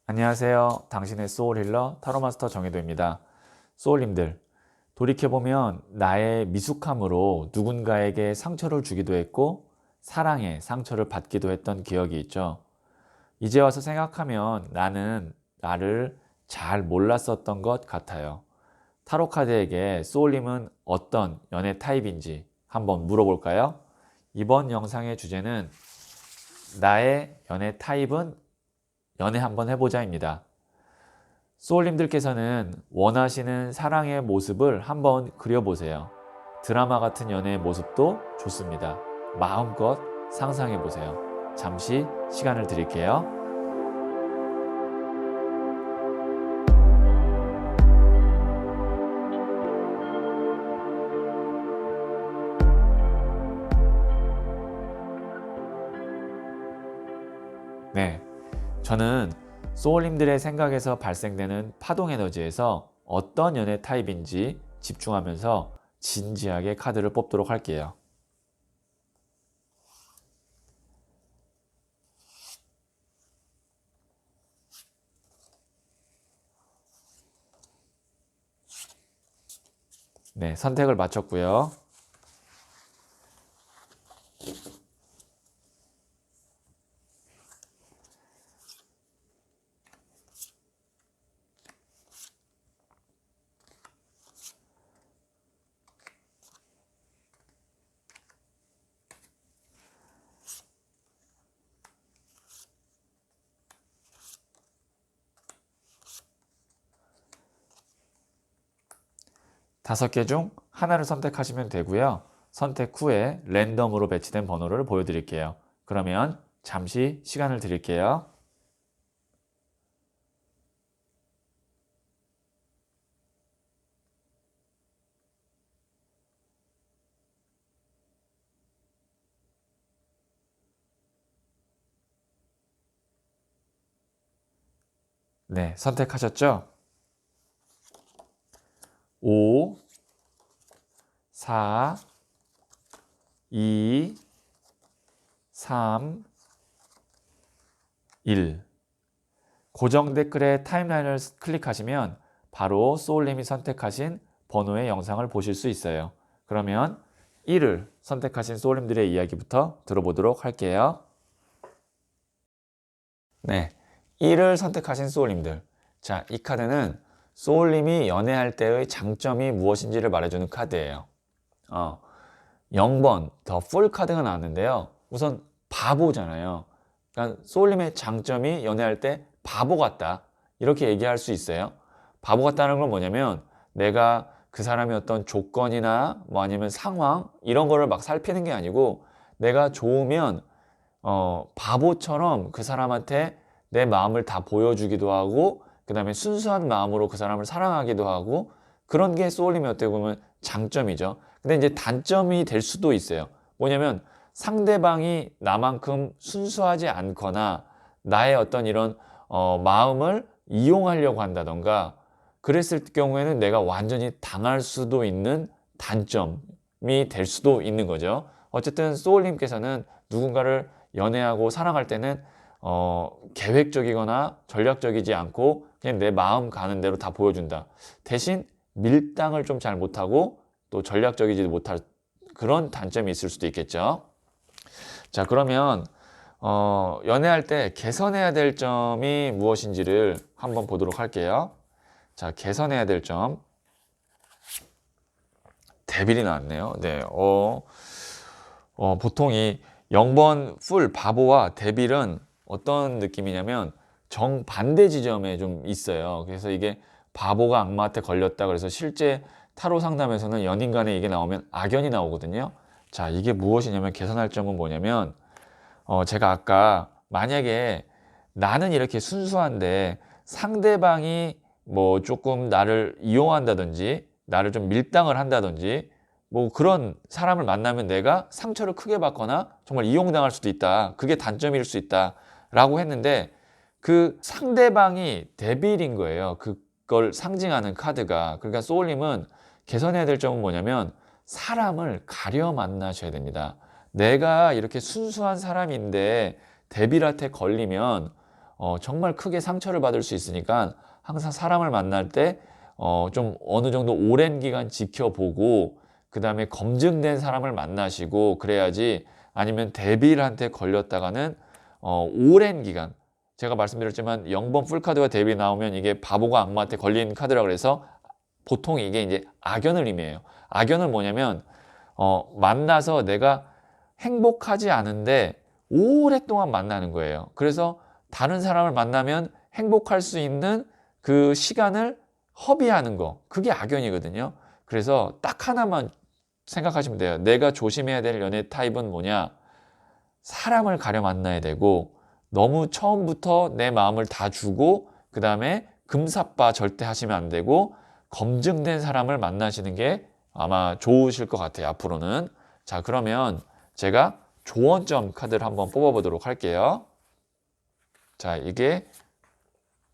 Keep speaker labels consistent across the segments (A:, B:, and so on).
A: 안녕하세요. 당신의 소울힐러 타로마스터 정혜도입니다. 소울님들, 돌이켜보면 나의 미숙함으로 누군가에게 상처를 주기도 했고 사랑에 상처를 받기도 했던 기억이 있죠. 이제 와서 생각하면 나는 나를 잘 몰랐었던 것 같아요. 타로카드에게 소울님은 어떤 연애 타입인지 한번 물어볼까요? 이번 영상의 주제는 나의 연애 타입은 연애 한번 해보자입니다. 소울님들께서는 원하시는 사랑의 모습을 한번 그려보세요. 드라마 같은 연애의 모습도 좋습니다. 마음껏 상상해보세요. 잠시 시간을 드릴게요. 네, 저는 소울님들의 생각에서 발생되는 파동 에너지에서 어떤 연애 타입인지 집중하면서 진지하게 카드를 뽑도록 할게요. 네, 선택을 마쳤고요. 다섯 개 중 하나를 선택하시면 되고요. 선택 후에 랜덤으로 배치된 번호를 보여드릴게요. 그러면 잠시 시간을 드릴게요. 네, 선택하셨죠? 5, 4, 2, 3, 1. 고정 댓글의 타임라인을 클릭하시면 바로 소울님이 선택하신 번호의 영상을 보실 수 있어요. 그러면 1을 선택하신 소울님들의 이야기부터 들어보도록 할게요. 네, 1을 선택하신 소울님들. 자, 이 카드는 소울님이 연애할 때의 장점이 무엇인지를 말해주는 카드예요. 0번 더 풀 카드가 나왔는데요. 우선 바보잖아요. 그러니까 소울님의 장점이 연애할 때 바보 같다, 이렇게 얘기할 수 있어요. 바보 같다는 건 뭐냐면 내가 그 사람의 어떤 조건이나 뭐 아니면 상황 이런 거를 막 살피는 게 아니고 내가 좋으면 바보처럼 그 사람한테 내 마음을 다 보여주기도 하고 그 다음에 순수한 마음으로 그 사람을 사랑하기도 하고, 그런 게 소울님의 어떻게 보면 장점이죠. 근데 이제 단점이 될 수도 있어요. 뭐냐면 상대방이 나만큼 순수하지 않거나 나의 어떤 이런 마음을 이용하려고 한다던가 그랬을 경우에는 내가 완전히 당할 수도 있는 단점이 될 수도 있는 거죠. 어쨌든 소울님께서는 누군가를 연애하고 사랑할 때는 계획적이거나 전략적이지 않고 그냥 내 마음 가는 대로 다 보여준다. 대신 밀당을 좀 잘 못하고 또 전략적이지 못할 그런 단점이 있을 수도 있겠죠. 자, 그러면 연애할 때 개선해야 될 점이 무엇인지를 한번 보도록 할게요. 자, 개선해야 될 점. 데빌이 나왔네요. 네, 보통 이 0번 풀 바보와 데빌은 어떤 느낌이냐면 정반대 지점에 좀 있어요. 그래서 이게 바보가 악마한테 걸렸다 그래서 실제 타로 상담에서는 연인 간에 이게 나오면 악연이 나오거든요. 자, 이게 무엇이냐면 개선할 점은 뭐냐면 제가 아까 만약에 나는 이렇게 순수한데 상대방이 뭐 조금 나를 이용한다든지 나를 좀 밀당을 한다든지 뭐 그런 사람을 만나면 내가 상처를 크게 받거나 정말 이용당할 수도 있다. 그게 단점일 수 있다. 라고 했는데 그 상대방이 데빌인 거예요. 그걸 상징하는 카드가. 그러니까 소울님은 개선해야 될 점은 뭐냐면 사람을 가려 만나셔야 됩니다. 내가 이렇게 순수한 사람인데 데빌한테 걸리면 정말 크게 상처를 받을 수 있으니까 항상 사람을 만날 때 좀 어느 정도 오랜 기간 지켜보고 그 다음에 검증된 사람을 만나시고 그래야지, 아니면 데빌한테 걸렸다가는 오랜 기간, 제가 말씀드렸지만 0번 풀카드가 데빌 나오면 이게 바보가 악마한테 걸린 카드라 그래서 보통 이게 이제 악연을 의미해요. 악연은 뭐냐면 만나서 내가 행복하지 않은데 오랫동안 만나는 거예요. 그래서 다른 사람을 만나면 행복할 수 있는 그 시간을 허비하는 거, 그게 악연이거든요. 그래서 딱 하나만 생각하시면 돼요. 내가 조심해야 될 연애 타입은 뭐냐? 사람을 가려 만나야 되고, 너무 처음부터 내 마음을 다 주고 그 다음에 금사빠 절대 하시면 안 되고, 검증된 사람을 만나시는 게 아마 좋으실 것 같아요, 앞으로는. 자, 그러면 제가 조언점 카드를 한번 뽑아보도록 할게요. 자, 이게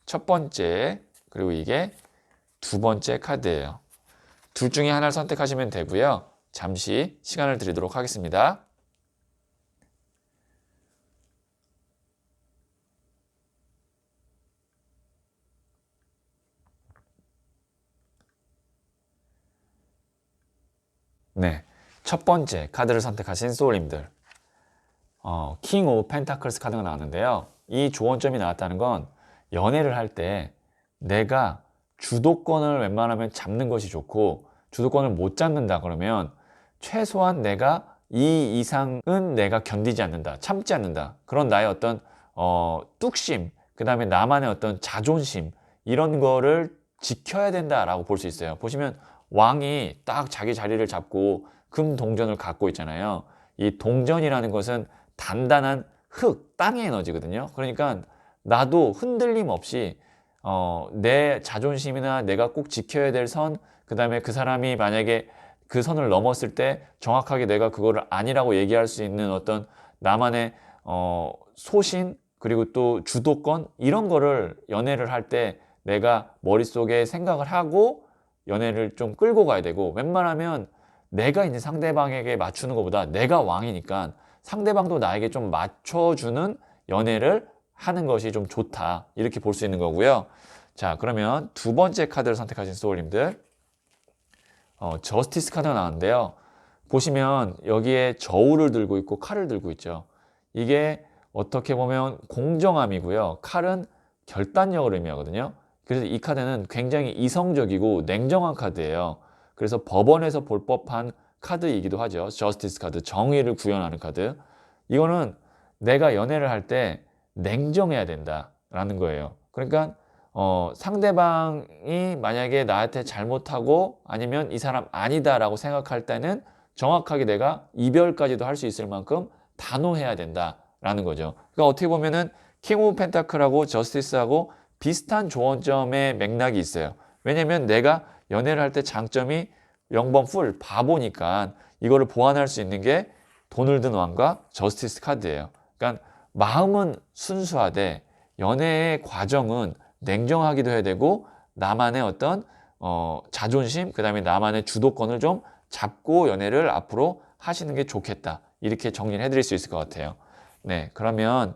A: 첫 번째, 그리고 이게 두 번째 카드예요. 둘 중에 하나를 선택하시면 되고요. 잠시 시간을 드리도록 하겠습니다. 네, 첫 번째 카드를 선택하신 소울님들, 킹 오브 펜타클스 카드가 나왔는데요. 이 조언점이 나왔다는 건 연애를 할 때 내가 주도권을 웬만하면 잡는 것이 좋고, 주도권을 못 잡는다 그러면 최소한 내가 이 이상은 내가 견디지 않는다, 참지 않는다, 그런 나의 어떤 뚝심, 그 다음에 나만의 어떤 자존심, 이런 거를 지켜야 된다라고 볼 수 있어요. 보시면 왕이 딱 자기 자리를 잡고 금동전을 갖고 있잖아요. 이 동전이라는 것은 단단한 흙, 땅의 에너지거든요. 그러니까 나도 흔들림 없이 내 자존심이나 내가 꼭 지켜야 될 선, 그 다음에 그 사람이 만약에 그 선을 넘었을 때 정확하게 내가 그거를 아니라고 얘기할 수 있는 어떤 나만의 소신, 그리고 또 주도권, 이런 거를 연애를 할 때 내가 머릿속에 생각을 하고 연애를 좀 끌고 가야 되고, 웬만하면 내가 이제 상대방에게 맞추는 것보다 내가 왕이니까 상대방도 나에게 좀 맞춰주는 연애를 하는 것이 좀 좋다, 이렇게 볼 수 있는 거고요. 자, 그러면 두 번째 카드를 선택하신 소울님들, 저스티스 카드가 나왔는데요. 보시면 여기에 저울을 들고 있고 칼을 들고 있죠. 이게 어떻게 보면 공정함이고요. 칼은 결단력을 의미하거든요. 그래서 이 카드는 굉장히 이성적이고 냉정한 카드예요. 그래서 법원에서 볼 법한 카드이기도 하죠. 저스티스 카드, 정의를 구현하는 카드. 이거는 내가 연애를 할 때 냉정해야 된다라는 거예요. 그러니까 상대방이 만약에 나한테 잘못하고 아니면 이 사람 아니다라고 생각할 때는 정확하게 내가 이별까지도 할 수 있을 만큼 단호해야 된다라는 거죠. 그러니까 어떻게 보면은 킹 오브 펜타클하고 저스티스하고 비슷한 조언점의 맥락이 있어요. 왜냐면 내가 연애를 할 때 장점이 0번 풀 바보니까 이거를 보완할 수 있는 게 돈을 든 왕과 저스티스 카드예요. 그러니까 마음은 순수하되 연애의 과정은 냉정하기도 해야 되고, 나만의 어떤 자존심, 그 다음에 나만의 주도권을 좀 잡고 연애를 앞으로 하시는 게 좋겠다, 이렇게 정리를 해드릴 수 있을 것 같아요. 네, 그러면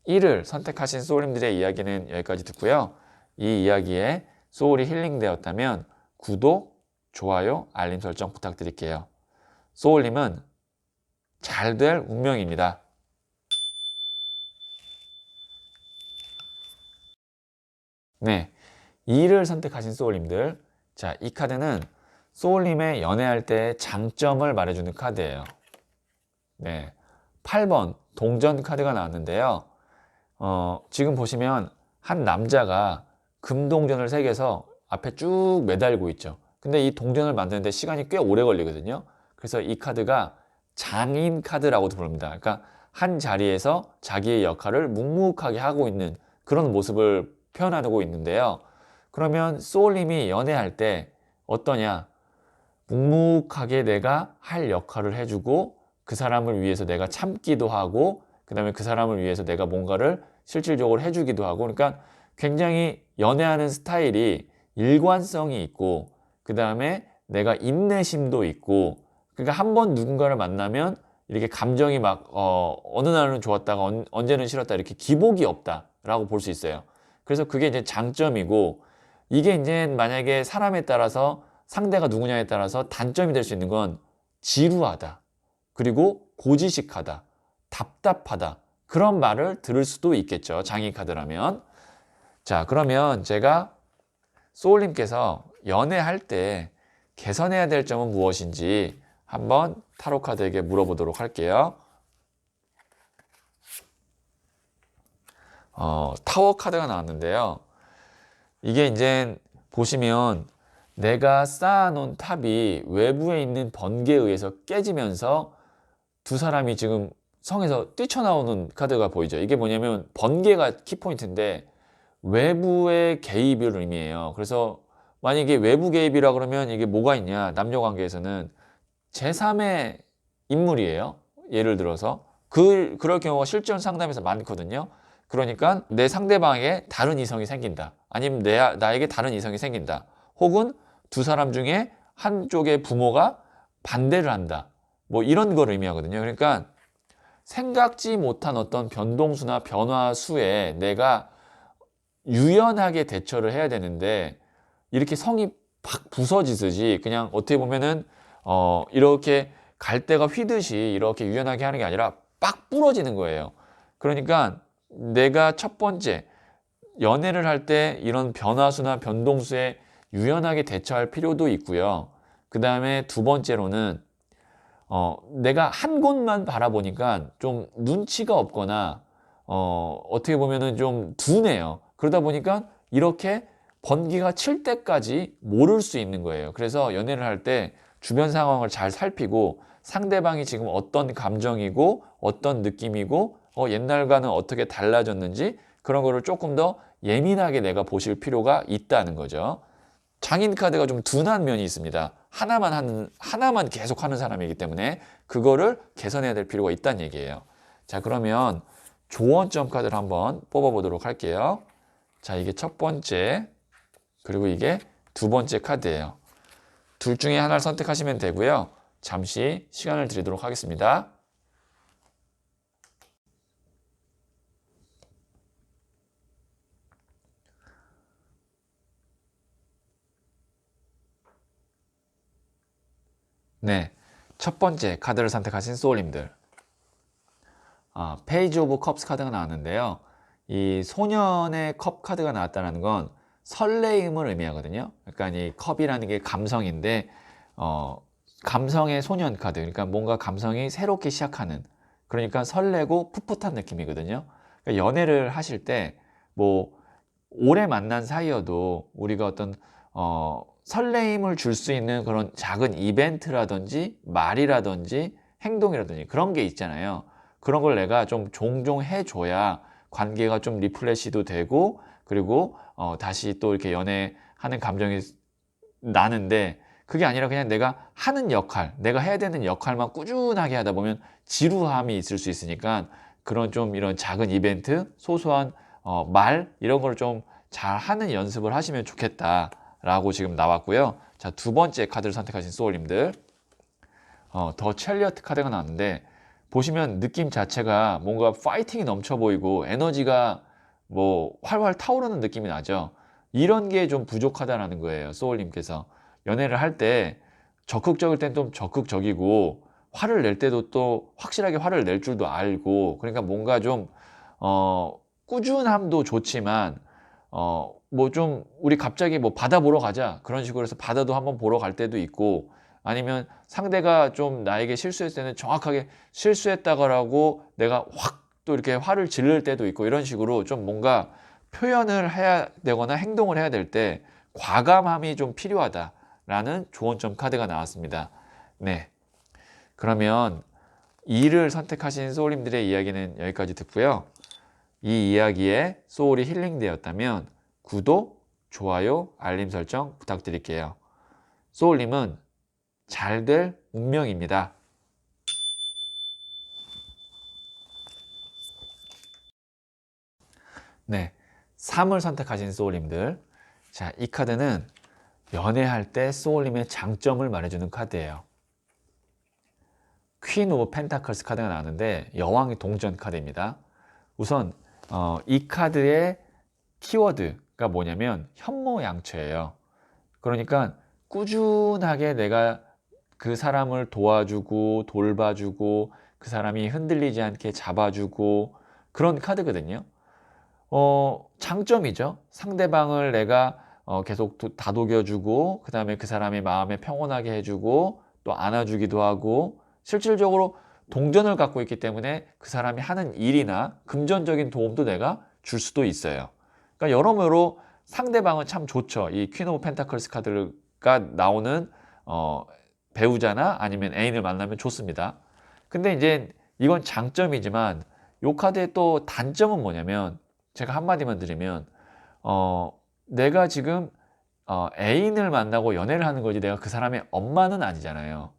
A: 1을 선택하신 소울님들의 이야기는 여기까지 듣고요. 이 이야기에 소울이 힐링되었다면 구독, 좋아요, 알림 설정 부탁드릴게요. 소울님은 잘 될 운명입니다. 네, 2를 선택하신 소울님들, 자, 이 카드는 소울님의 연애할 때의 장점을 말해주는 카드예요. 네, 8번 동전 카드가 나왔는데요. 지금 보시면 한 남자가 금동전을 새겨서 앞에 쭉 매달고 있죠. 근데 이 동전을 만드는데 시간이 꽤 오래 걸리거든요. 그래서 이 카드가 장인 카드라고도 부릅니다. 그러니까 한 자리에서 자기의 역할을 묵묵하게 하고 있는 그런 모습을 표현하고 있는데요. 그러면 소울님이 연애할 때 어떠냐? 묵묵하게 내가 할 역할을 해주고, 그 사람을 위해서 내가 참기도 하고, 그 다음에 그 사람을 위해서 내가 뭔가를 실질적으로 해주기도 하고, 그러니까 굉장히 연애하는 스타일이 일관성이 있고, 그 다음에 내가 인내심도 있고, 그러니까 한 번 누군가를 만나면 이렇게 감정이 막 어느 날은 좋았다가 언제는 싫었다, 이렇게 기복이 없다, 라고 볼 수 있어요. 그래서 그게 이제 장점이고, 이게 이제 만약에 사람에 따라서 상대가 누구냐에 따라서 단점이 될 수 있는 건 지루하다, 그리고 고지식하다, 답답하다, 그런 말을 들을 수도 있겠죠. 장애 카드라면. 자, 그러면 제가 소울님께서 연애할 때 개선해야 될 점은 무엇인지 한번 타로 카드에게 물어보도록 할게요. 타워 카드가 나왔는데요. 이게 이제 보시면 내가 쌓아놓은 탑이 외부에 있는 번개에 의해서 깨지면서 두 사람이 지금 성에서 뛰쳐나오는 카드가 보이죠. 이게 뭐냐면 번개가 키포인트인데 외부의 개입을 의미해요. 그래서 만약에 외부 개입이라 그러면 이게 뭐가 있냐, 남녀 관계에서는 제3의 인물이에요. 예를 들어서 그럴 경우가 실전 상담에서 많거든요. 그러니까 내 상대방에게 다른 이성이 생긴다, 아니면 나에게 다른 이성이 생긴다, 혹은 두 사람 중에 한쪽의 부모가 반대를 한다, 뭐 이런 걸 의미하거든요. 그러니까 생각지 못한 어떤 변동수나 변화수에 내가 유연하게 대처를 해야 되는데, 이렇게 성이 팍 부서지듯이 그냥 어떻게 보면은 이렇게 갈대가 휘듯이 이렇게 유연하게 하는 게 아니라 빡 부러지는 거예요. 그러니까 내가 첫 번째 연애를 할 때 이런 변화수나 변동수에 유연하게 대처할 필요도 있고요. 그 다음에 두 번째로는 내가 한 곳만 바라보니까 좀 눈치가 없거나 어떻게 보면은 좀 둔해요. 그러다 보니까 이렇게 번개가 칠 때까지 모를 수 있는 거예요. 그래서 연애를 할 때 주변 상황을 잘 살피고 상대방이 지금 어떤 감정이고 어떤 느낌이고 옛날과는 어떻게 달라졌는지 그런 거를 조금 더 예민하게 내가 보실 필요가 있다는 거죠. 장인 카드가 좀 둔한 면이 있습니다. 하나만 계속 하는 사람이기 때문에 그거를 개선해야 될 필요가 있다는 얘기예요. 자, 그러면 조언점 카드를 한번 뽑아보도록 할게요. 자, 이게 첫 번째, 그리고 이게 두 번째 카드예요. 둘 중에 하나를 선택하시면 되고요. 잠시 시간을 드리도록 하겠습니다. 네, 첫 번째 카드를 선택하신 소울님들, 페이지 오브 컵스 카드가 나왔는데요. 이 소년의 컵 카드가 나왔다는 건 설레임을 의미하거든요. 그러니까 이 컵이라는 게 감성인데 감성의 소년 카드, 그러니까 뭔가 감성이 새롭게 시작하는, 그러니까 설레고 풋풋한 느낌이거든요. 그러니까 연애를 하실 때 뭐 오래 만난 사이여도 우리가 어떤 설레임을 줄 수 있는 그런 작은 이벤트라든지 말이라든지 행동이라든지 그런 게 있잖아요. 그런 걸 내가 좀 종종 해줘야 관계가 좀 리플레시도 되고, 그리고 다시 또 이렇게 연애하는 감정이 나는데, 그게 아니라 그냥 내가 하는 역할, 내가 해야 되는 역할만 꾸준하게 하다 보면 지루함이 있을 수 있으니까 그런 좀 이런 작은 이벤트, 소소한 말 이런 걸 좀 잘 하는 연습을 하시면 좋겠다라고 지금 나왔고요. 자, 두 번째 카드를 선택하신 소울님들, 더 첼리어트 카드가 나왔는데 보시면 느낌 자체가 뭔가 파이팅이 넘쳐 보이고 에너지가 뭐 활활 타오르는 느낌이 나죠. 이런 게 좀 부족하다라는 거예요. 소울님께서 연애를 할 때 적극적일 땐 좀 적극적이고, 화를 낼 때도 또 확실하게 화를 낼 줄도 알고, 그러니까 뭔가 좀 꾸준함도 좋지만 뭐 좀 우리 갑자기 뭐 바다 보러 가자 그런 식으로 해서 바다도 한번 보러 갈 때도 있고, 아니면 상대가 좀 나에게 실수했을 때는 정확하게 실수했다고 내가 확 또 이렇게 화를 지를 때도 있고, 이런 식으로 좀 뭔가 표현을 해야 되거나 행동을 해야 될 때 과감함이 좀 필요하다라는 조언점 카드가 나왔습니다. 네, 그러면 2를 선택하신 소울님들의 이야기는 여기까지 듣고요. 이 이야기에 소울이 힐링되었다면 구독, 좋아요, 알림 설정 부탁드릴게요. 소울님은 잘 될 운명입니다. 네, 3을 선택하신 소울님들, 자, 이 카드는 연애할 때 소울님의 장점을 말해주는 카드예요. 퀸 오브 펜타클스 카드가 나왔는데 여왕이 동전 카드입니다. 우선 이 카드의 키워드가 뭐냐면 현모양처예요. 그러니까 꾸준하게 내가 그 사람을 도와주고 돌봐주고 그 사람이 흔들리지 않게 잡아주고 그런 카드거든요. 장점이죠. 상대방을 내가 계속 다독여주고 그 다음에 그 사람의 마음에 평온하게 해주고 또 안아주기도 하고 실질적으로 동전을 갖고 있기 때문에 그 사람이 하는 일이나 금전적인 도움도 내가 줄 수도 있어요. 그러니까 여러모로 상대방은 참 좋죠. 이 퀸 오브 펜타클스 카드가 나오는 배우자나 아니면 애인을 만나면 좋습니다. 근데 이제 이건 장점이지만 이 카드의 또 단점은 뭐냐면 제가 한마디만 드리면 내가 지금 애인을 만나고 연애를 하는 거지 내가 그 사람의 엄마는 아니잖아요.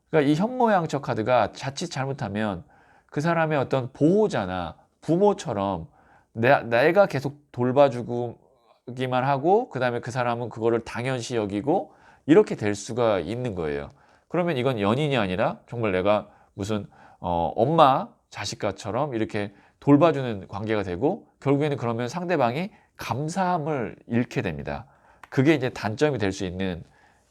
A: 그러니까 이 현모양처 카드가 자칫 잘못하면 그 사람의 어떤 보호자나 부모처럼 내가 계속 돌봐주기만 하고 그 다음에 그 사람은 그거를 당연시 여기고 이렇게 될 수가 있는 거예요. 그러면 이건 연인이 아니라 정말 내가 무슨 엄마 자식과처럼 이렇게 돌봐주는 관계가 되고 결국에는 그러면 상대방이 감사함을 잃게 됩니다. 그게 이제 단점이 될 수 있는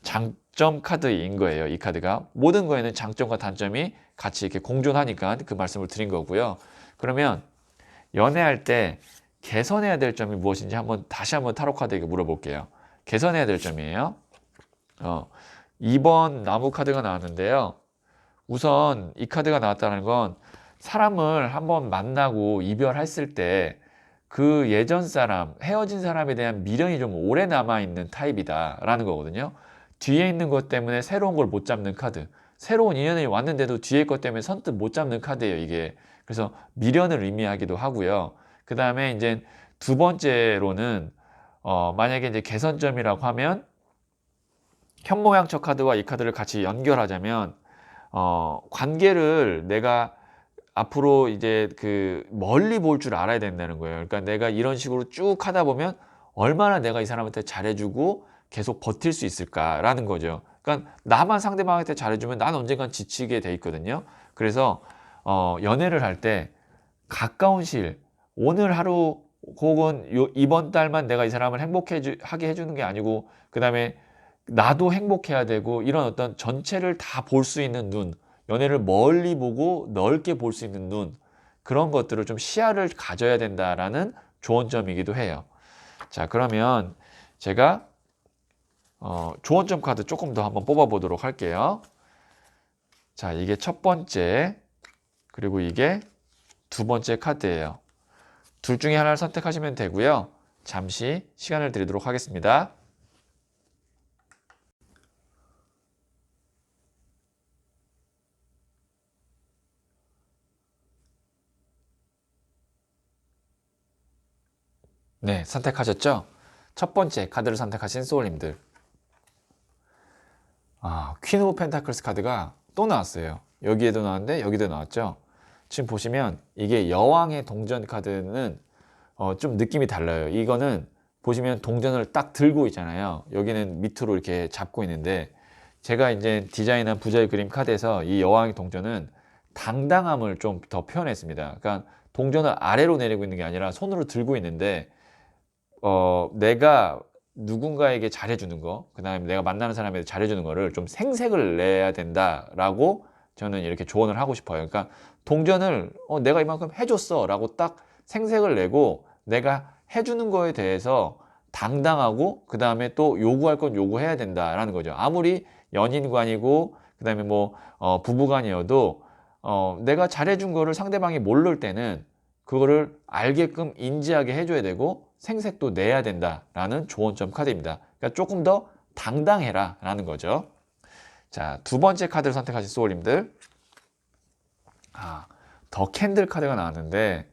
A: 장점 카드인 거예요. 이 카드가 모든 거에는 장점과 단점이 같이 이렇게 공존하니까 그 말씀을 드린 거고요. 그러면 연애할 때 개선해야 될 점이 무엇인지 다시 한번 타로 카드에게 물어볼게요. 개선해야 될 점이에요. 2번 나무 카드가 나왔는데요. 우선 이 카드가 나왔다는 건 사람을 한번 만나고 이별했을 때 그 예전 사람, 헤어진 사람에 대한 미련이 좀 오래 남아있는 타입이다 라는 거거든요. 뒤에 있는 것 때문에 새로운 걸 못 잡는 카드, 새로운 인연이 왔는데도 뒤에 것 때문에 선뜻 못 잡는 카드예요, 이게. 그래서 미련을 의미하기도 하고요. 그 다음에 이제 두 번째로는 만약에 이제 개선점이라고 하면 현모양처 카드와 이 카드를 같이 연결하자면 관계를 내가 앞으로 이제 그 멀리 볼 줄 알아야 된다는 거예요. 그러니까 내가 이런 식으로 쭉 하다 보면 얼마나 내가 이 사람한테 잘해주고 계속 버틸 수 있을까라는 거죠. 그러니까 나만 상대방한테 잘해주면 난 언젠간 지치게 돼 있거든요. 그래서 연애를 할 때 가까운 시일, 오늘 하루 혹은 이번 달만 내가 이 사람을 하게 해주는 게 아니고 그 다음에 나도 행복해야 되고 이런 어떤 전체를 다 볼 수 있는 눈, 연애를 멀리 보고 넓게 볼 수 있는 눈, 그런 것들을 좀 시야를 가져야 된다라는 조언점이기도 해요. 자, 그러면 제가 조언점 카드 조금 더 한번 뽑아 보도록 할게요. 자, 이게 첫 번째, 그리고 이게 두 번째 카드예요. 둘 중에 하나를 선택하시면 되고요. 잠시 시간을 드리도록 하겠습니다. 네, 선택하셨죠? 첫 번째 카드를 선택하신 소울님들. 퀸 오브 펜타클스 카드가 또 나왔어요. 여기에도 나왔는데 여기도 나왔죠. 지금 보시면 이게 여왕의 동전 카드는 좀 느낌이 달라요. 이거는 보시면 동전을 딱 들고 있잖아요. 여기는 밑으로 이렇게 잡고 있는데 제가 이제 디자인한 부자의 그림 카드에서 이 여왕의 동전은 당당함을 좀 더 표현했습니다. 그러니까 동전을 아래로 내리고 있는 게 아니라 손으로 들고 있는데 내가 누군가에게 잘해주는 거, 그 다음에 내가 만나는 사람에게 잘해주는 거를 좀 생색을 내야 된다라고 저는 이렇게 조언을 하고 싶어요. 그러니까 동전을 내가 이만큼 해줬어 라고 딱 생색을 내고 내가 해주는 거에 대해서 당당하고 그 다음에 또 요구할 건 요구해야 된다라는 거죠. 아무리 연인관이고 그 다음에 뭐 부부간이어도 내가 잘해준 거를 상대방이 모를 때는 그거를 알게끔 인지하게 해줘야 되고 생색도 내야 된다라는 조언점 카드입니다. 그러니까 조금 더 당당해라 라는 거죠. 자, 두 번째 카드를 선택하신 소울님들. 더 캔들 카드가 나왔는데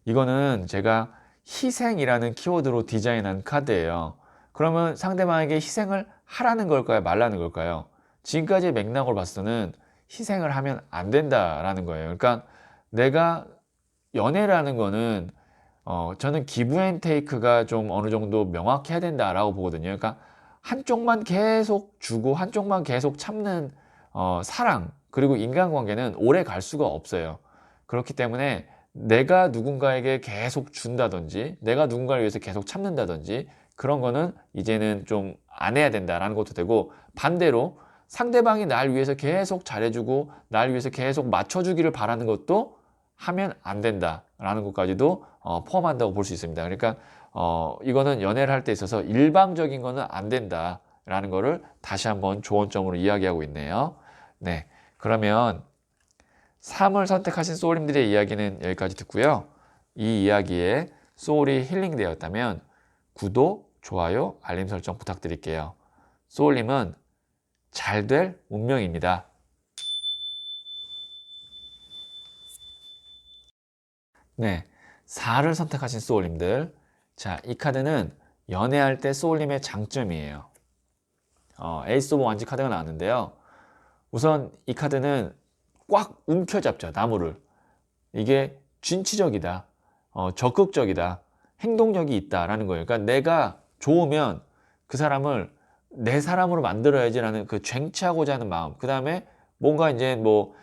A: 이거는 제가 희생이라는 키워드로 디자인한 카드예요. 그러면 상대방에게 희생을 하라는 걸까요? 말라는 걸까요? 지금까지의 맥락으로 봤을 때는 희생을 하면 안 된다라는 거예요. 그러니까 내가 연애라는 거는 저는 기브 앤 테이크가 좀 어느 정도 명확해야 된다라고 보거든요. 그러니까 한쪽만 계속 주고 한쪽만 계속 참는 사랑 그리고 인간관계는 오래 갈 수가 없어요. 그렇기 때문에 내가 누군가에게 계속 준다든지 내가 누군가를 위해서 계속 참는다든지 그런 거는 이제는 좀 안 해야 된다라는 것도 되고, 반대로 상대방이 날 위해서 계속 잘해주고 날 위해서 계속 맞춰주기를 바라는 것도 하면 안 된다라는 것까지도 포함한다고 볼 수 있습니다. 그러니까 이거는 연애를 할 때 있어서 일방적인 거는 안 된다라는 거를 다시 한번 조언점으로 이야기하고 있네요. 네, 그러면 3을 선택하신 소울님들의 이야기는 여기까지 듣고요. 이 이야기에 소울이 힐링되었다면 구독, 좋아요, 알림 설정 부탁드릴게요. 소울님은 잘 될 운명입니다. 네, 4를 선택하신 소울님들. 자, 이 카드는 연애할 때 소울님의 장점이에요. 에이스 오브 완지 카드가 나왔는데요. 우선 이 카드는 꽉 움켜잡죠, 나무를. 이게 진취적이다, 적극적이다, 행동력이 있다라는 거예요. 그러니까 내가 좋으면 그 사람을 내 사람으로 만들어야지라는 그 쟁취하고자 하는 마음. 그 다음에 뭔가 이제 뭐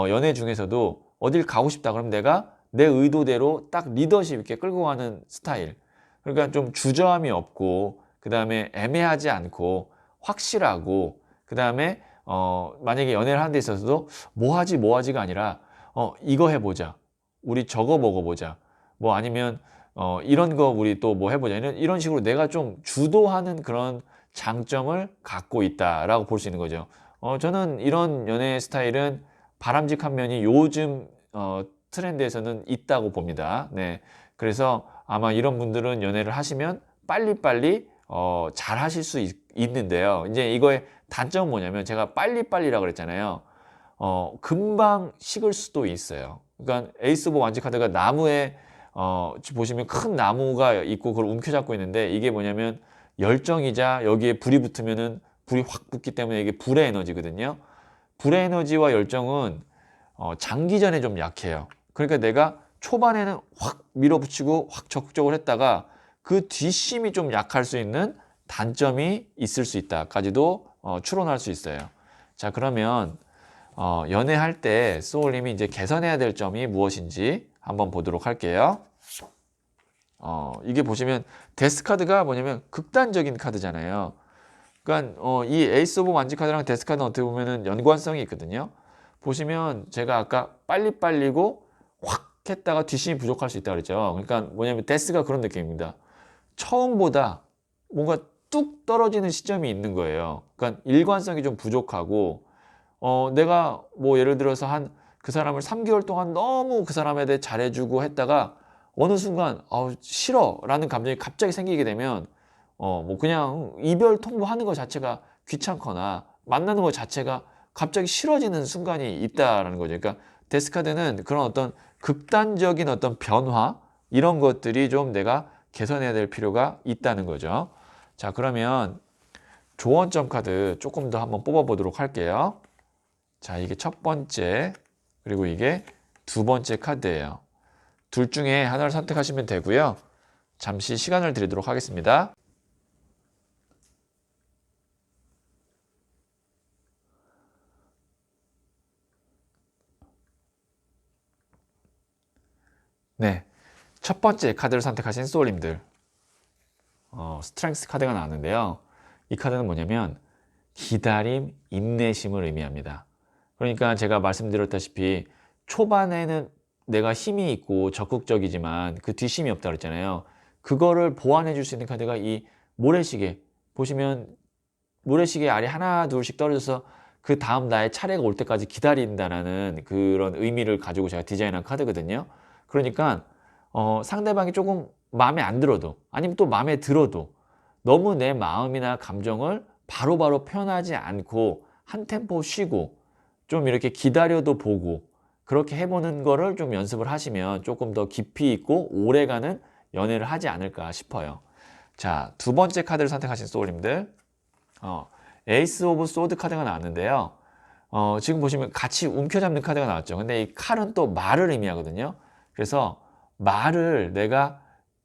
A: 연애 중에서도 어딜 가고 싶다 그러면 내가 내 의도대로 딱 리더십 있게 끌고 가는 스타일. 그러니까 좀 주저함이 없고, 그 다음에 애매하지 않고 확실하고, 그 다음에 만약에 연애를 하는 데 있어서도 뭐 하지 뭐 하지가 아니라 이거 해보자, 우리 저거 먹어보자, 뭐 아니면 이런 거 우리 또 뭐 해보자, 이런 식으로 내가 좀 주도하는 그런 장점을 갖고 있다라고 볼 수 있는 거죠. 저는 이런 연애 스타일은 바람직한 면이 요즘 트렌드에서는 있다고 봅니다. 네, 그래서 아마 이런 분들은 연애를 하시면 빨리빨리 잘 하실 수 있는데요. 이제 이거의 단점은 뭐냐면, 제가 빨리빨리라고 그랬잖아요. 금방 식을 수도 있어요. 그러니까 에이스 오브 완지 카드가 나무에 보시면 큰 나무가 있고 그걸 움켜잡고 있는데, 이게 뭐냐면 열정이자 여기에 불이 붙으면은 불이 확 붙기 때문에 이게 불의 에너지거든요. 불의 에너지와 열정은 장기전에 좀 약해요. 그러니까 내가 초반에는 확 밀어붙이고 확 적극적으로 했다가 그 뒷심이 좀 약할 수 있는 단점이 있을 수 있다까지도 추론할 수 있어요. 자, 그러면 연애할 때 소울님이 이제 개선해야 될 점이 무엇인지 한번 보도록 할게요. 이게 보시면 데스 카드가 뭐냐면 극단적인 카드잖아요. 그러니까 이 에이스 오브 완지 카드랑 데스 카드는 어떻게 보면은 연관성이 있거든요. 보시면 제가 아까 빨리빨리고 확 했다가 뒷심이 부족할 수 있다 그랬죠. 그러니까 뭐냐면 데스가 그런 느낌입니다. 처음보다 뭔가 뚝 떨어지는 시점이 있는 거예요. 그러니까 일관성이 좀 부족하고, 내가 뭐 예를 들어서 한 그 사람을 3개월 동안 너무 그 사람에 대해 잘해주고 했다가 어느 순간 싫어 라는 감정이 갑자기 생기게 되면 뭐 그냥 이별 통보하는 것 자체가 귀찮거나 만나는 것 자체가 갑자기 싫어지는 순간이 있다라는 거죠. 그러니까 데스카드는 그런 어떤 극단적인 어떤 변화, 이런 것들이 좀 내가 개선해야 될 필요가 있다는 거죠. 자, 그러면 조언점 카드 조금 더 한번 뽑아 보도록 할게요. 자, 이게 첫 번째, 그리고 이게 두 번째 카드예요. 둘 중에 하나를 선택하시면 되고요. 잠시 시간을 드리도록 하겠습니다. 네, 첫 번째 카드를 선택하신 소울님들, 스트렝스 카드가 나왔는데요. 이 카드는 뭐냐면 기다림, 인내심을 의미합니다. 그러니까 제가 말씀드렸다시피 초반에는 내가 힘이 있고 적극적이지만 그 뒷심이 없다 그랬잖아요. 그거를 보완해 줄 수 있는 카드가 이 모래시계. 보시면 모래시계 알이 하나 둘씩 떨어져서 그 다음 나의 차례가 올 때까지 기다린다라는 그런 의미를 가지고 제가 디자인한 카드거든요. 그러니까 상대방이 조금 마음에 안 들어도, 아니면 또 마음에 들어도 너무 내 마음이나 감정을 바로바로 표현하지 않고 한 템포 쉬고 좀 이렇게 기다려도 보고, 그렇게 해보는 거를 좀 연습을 하시면 조금 더 깊이 있고 오래가는 연애를 하지 않을까 싶어요. 자, 두 번째 카드를 선택하신 소울님들, 에이스 오브 소드 카드가 나왔는데요. 지금 보시면 같이 움켜잡는 카드가 나왔죠. 근데 이 칼은 또 말을 의미하거든요. 그래서 말을 내가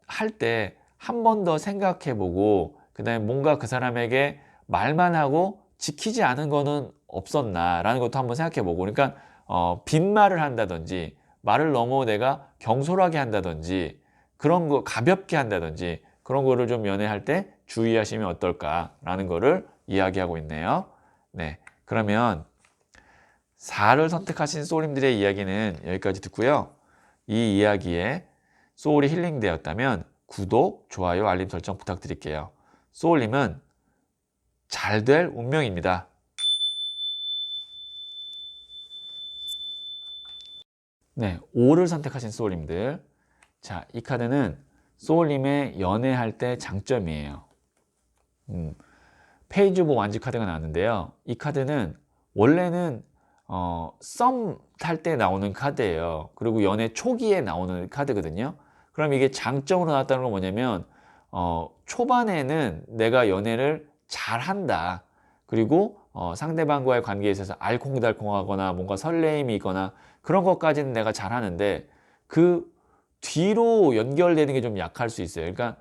A: 할 때 한 번 더 생각해보고, 그 다음에 뭔가 그 사람에게 말만 하고 지키지 않은 거는 없었나 라는 것도 한번 생각해보고, 그러니까 빈말을 한다든지 말을 너무 내가 경솔하게 한다든지 그런 거 가볍게 한다든지 그런 거를 좀 연애할 때 주의하시면 어떨까라는 거를 이야기하고 있네요. 네, 그러면 4를 선택하신 소울님들의 이야기는 여기까지 듣고요. 이 이야기에 소울이 힐링되었다면 구독, 좋아요, 알림 설정 부탁드릴게요. 소울님은 잘 될 운명입니다. 네, 5를 선택하신 소울님들. 자, 이 카드는 소울님의 연애할 때 장점이에요. 페이지 오브 완즈 카드가 나왔는데요. 이 카드는 원래는 썸 탈 때 나오는 카드예요. 그리고 연애 초기에 나오는 카드거든요. 그럼 이게 장점으로 나왔다는 건 뭐냐면 초반에는 내가 연애를 잘한다. 그리고 상대방과의 관계에 있어서 알콩달콩하거나 뭔가 설레임이 있거나 그런 것까지는 내가 잘하는데 그 뒤로 연결되는 게 좀 약할 수 있어요. 그러니까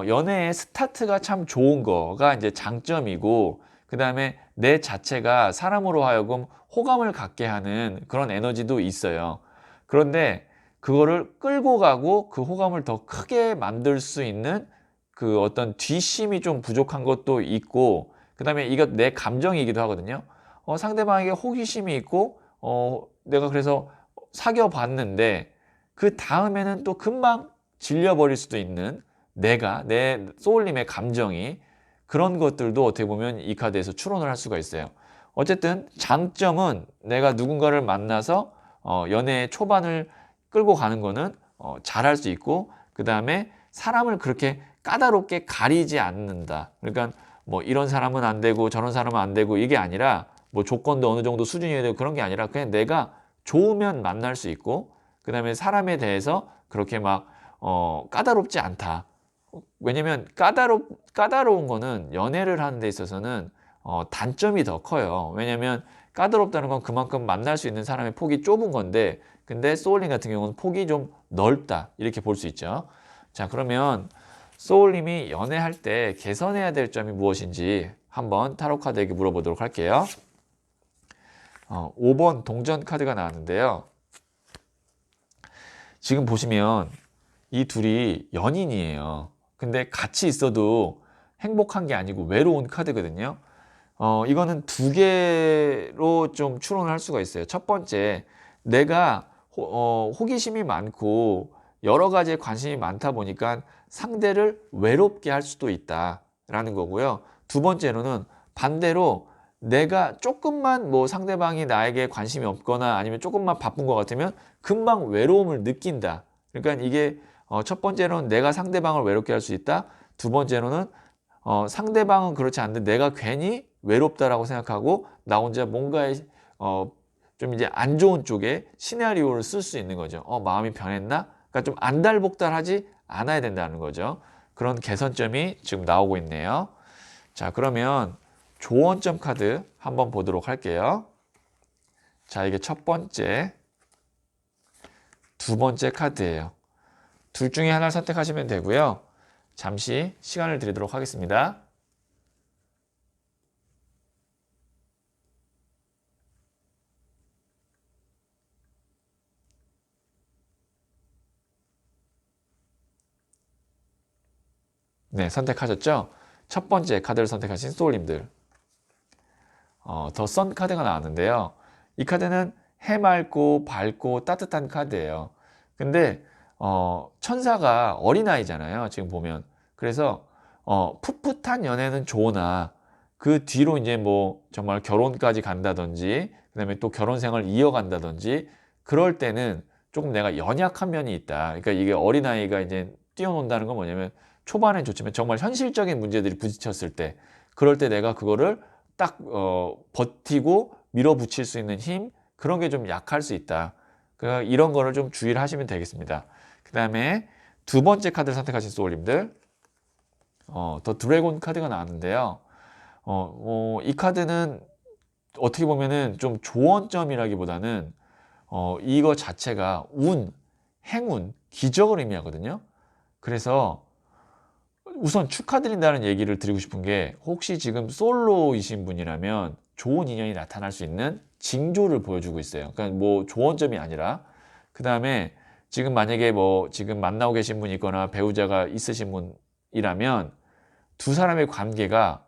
A: 연애의 스타트가 참 좋은 거가 이제 장점이고, 그 다음에 내 자체가 사람으로 하여금 호감을 갖게 하는 그런 에너지도 있어요. 그런데 그거를 끌고 가고 그 호감을 더 크게 만들 수 있는 그 어떤 뒷심이 좀 부족한 것도 있고, 그 다음에 이거 내 감정이기도 하거든요. 상대방에게 호기심이 있고, 내가 그래서 사귀어 봤는데 그 다음에는 또 금방 질려버릴 수도 있는 내 소울님의 감정이, 그런 것들도 어떻게 보면 이 카드에서 추론을 할 수가 있어요. 어쨌든 장점은 내가 누군가를 만나서 연애의 초반을 끌고 가는 거는 잘할 수 있고, 그 다음에 사람을 그렇게 까다롭게 가리지 않는다. 그러니까 뭐 이런 사람은 안 되고 저런 사람은 안 되고 이게 아니라 뭐 조건도 어느 정도 수준이어야 되고 그런 게 아니라 그냥 내가 좋으면 만날 수 있고, 그 다음에 사람에 대해서 그렇게 막 까다롭지 않다. 왜냐면 까다로운 거는 연애를 하는 데 있어서는 단점이 더 커요. 왜냐면 까다롭다는 건 그만큼 만날 수 있는 사람의 폭이 좁은 건데, 근데 소울님 같은 경우는 폭이 좀 넓다, 이렇게 볼 수 있죠. 자, 그러면 소울님이 연애할 때 개선해야 될 점이 무엇인지 한번 타로 카드에게 물어보도록 할게요. 5번 동전 카드가 나왔는데요. 지금 보시면 이 둘이 연인이에요. 근데 같이 있어도 행복한 게 아니고 외로운 카드거든요. 이거는 두 개로 좀 추론을 할 수가 있어요. 첫 번째, 내가 호기심이 많고 여러 가지에 관심이 많다 보니까 상대를 외롭게 할 수도 있다라는 거고요. 두 번째로는 반대로 내가 조금만 뭐 상대방이 나에게 관심이 없거나 아니면 조금만 바쁜 것 같으면 금방 외로움을 느낀다. 그러니까 이게 첫 번째로는 내가 상대방을 외롭게 할 수 있다. 두 번째로는 상대방은 그렇지 않은데 내가 괜히 외롭다라고 생각하고 나 혼자 뭔가에 좀 이제 안 좋은 쪽에 시나리오를 쓸 수 있는 거죠. 마음이 변했나? 그러니까 좀 안달복달하지 않아야 된다는 거죠. 그런 개선점이 지금 나오고 있네요. 자, 그러면 조언점 카드 한번 보도록 할게요. 자, 이게 첫 번째, 두 번째 카드예요. 둘 중에 하나를 선택하시면 되고요. 잠시 시간을 드리도록 하겠습니다. 네, 선택하셨죠? 첫 번째 카드를 선택하신 소울님들. 더 선 카드가 나왔는데요. 이 카드는 해맑고 밝고 따뜻한 카드예요. 근데 천사가 어린아이잖아요. 지금 보면. 그래서 풋풋한 연애는 좋으나 그 뒤로 이제 뭐 정말 결혼까지 간다든지 그다음에 또 결혼 생활을 이어간다든지 그럴 때는 조금 내가 연약한 면이 있다. 그러니까 이게 어린아이가 이제 뛰어논다는 건 뭐냐면 초반엔 좋지만 정말 현실적인 문제들이 부딪혔을 때, 그럴 때 내가 그거를 딱 버티고 밀어붙일 수 있는 힘, 그런 게 좀 약할 수 있다. 그러니까 이런 거를 좀 주의를 하시면 되겠습니다. 그 다음에 두 번째 카드를 선택하신 소울님들, 더 드래곤 카드가 나왔는데요. 이 카드는 어떻게 보면은 좀 조언점이라기보다는 이거 자체가 행운, 기적을 의미하거든요. 그래서 우선 축하드린다는 얘기를 드리고 싶은 게, 혹시 지금 솔로이신 분이라면 좋은 인연이 나타날 수 있는 징조를 보여주고 있어요. 그러니까 뭐 조언점이 아니라, 그 다음에 지금 만약에 뭐 지금 만나고 계신 분이 있거나 배우자가 있으신 분이라면 두 사람의 관계가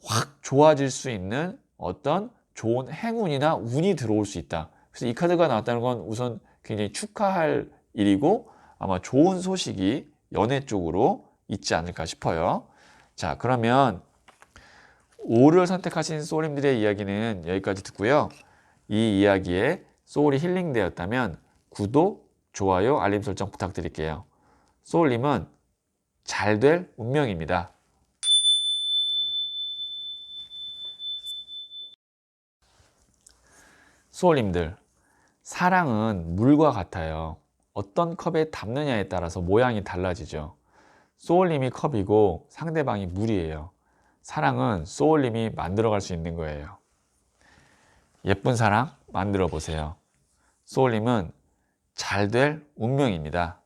A: 확 좋아질 수 있는 어떤 좋은 행운이나 운이 들어올 수 있다. 그래서 이 카드가 나왔다는 건 우선 굉장히 축하할 일이고 아마 좋은 소식이 연애 쪽으로 있지 않을까 싶어요. 자, 그러면 5를 선택하신 소울님들의 이야기는 여기까지 듣고요. 이 이야기에 소울이 힐링되었다면 구독, 좋아요, 알림 설정 부탁드릴게요. 소울님은 잘 될 운명입니다. 소울님들, 사랑은 물과 같아요. 어떤 컵에 담느냐에 따라서 모양이 달라지죠. 소울님이 컵이고 상대방이 물이에요. 사랑은 소울님이 만들어갈 수 있는 거예요. 예쁜 사랑 만들어 보세요. 소울님은 잘 될 운명입니다.